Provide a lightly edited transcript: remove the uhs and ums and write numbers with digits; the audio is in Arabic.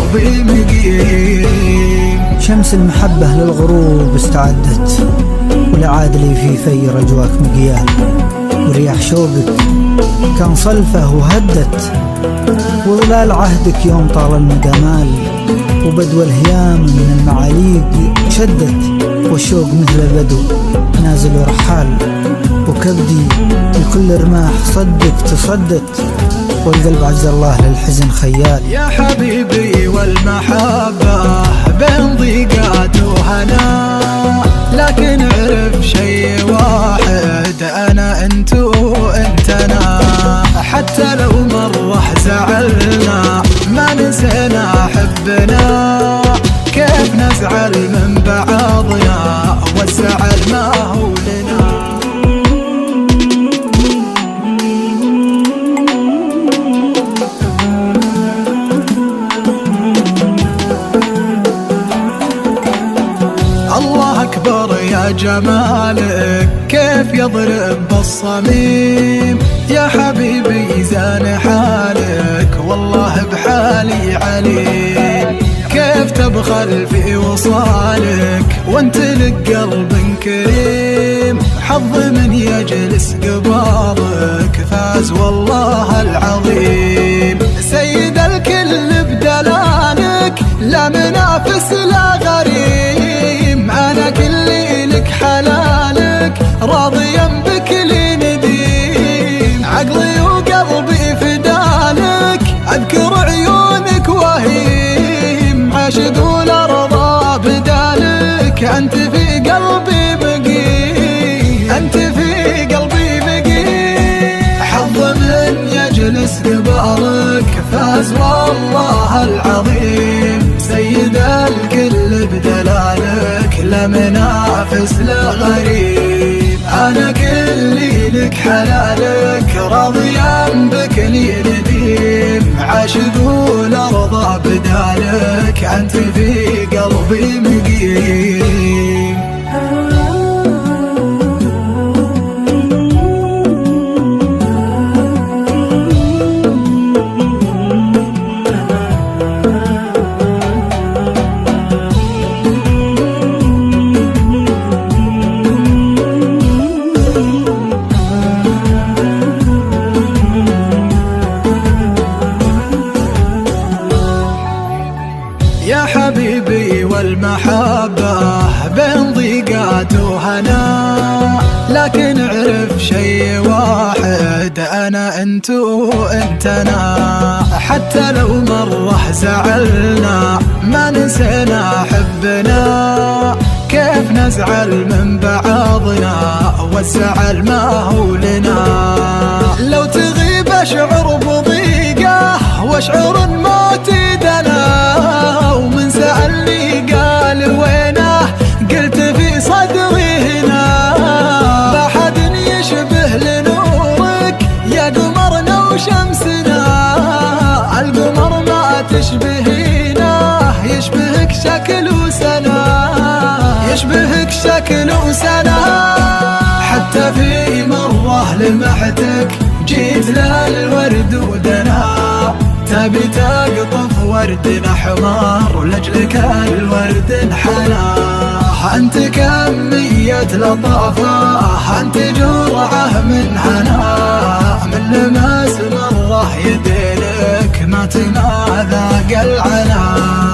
قلبي مقيم. شمس المحبة للغروب استعدت، ولعاد لي في رجواك مقيال، ورياح شوقك كان صلفه وهدت، وظلال عهدك يوم طال المدامال، وبدو الهيام من المعاليق شدت، والشوق مثل البدو نازل ورحال، وكبدي بكل رماح صدق تصدت، والقلب عز الله للحزن خيال. يا حبيبي والمحبة بين ضيقات وهنا، لكن عرف شي واحد، أنا أنت وأنت أنا. حتى لو مرة زعلنا ما نسينا حبنا، كيف نزعل من بعضنا والزعل ما هو لنا. الله أكبر يا جمالك كيف يضرب بالصميم، يا حبيبي زان حالك والله بحالي عليم. كيف تبخل في وصالك وانت لك قلب كريم، حظ من يجلس قبالك فاز والله العظيم. سيد الكل بدلالك لا منافس لا غريم، أنا كلي لك حلالك راضيا بك لي نديم. عقلي وقلبي فدالك أذكر عيونك وهيم، عاشق والأرض بدالك أنت في قلبي مقيم، أنت في قلبي مقيم. حظ من يجلس قبالك فاز والله العظيم. سيد الكل بدلالك لا منافس لا غريب، أنا كلي لك حلالك راضيا بك لي نديم. عاشق والأرض بدالك أنت في قلبي مقيم. يا حبيبي والمحبة بين ضيقات وهنا، لكن عرف شي واحد، أنا أنت وأنت أنا. حتى لو مرة زعلنا ما نسينا حبنا، كيف نزعل من بعضنا والزعل ما هو لنا. لو تغيب أشعر بضيقة وأشعر الموت دنا، ومن سألني قال وينه قلت في صدري هنا. لا حد يشبه لنورك يا قمرنا وشمسنا، القمر ما تشبهينه يشبهك شكل وسنا، يشبهك شكل وسنا. حتى في مرة لمحتك جيت للورد ودنا، تبي تقطف ورد أحمر ولجلك الورد انحنى. أنت كمية لطافة أنت جرعة من هنا، من لمس مرة يدينك ما تناذاق العنا.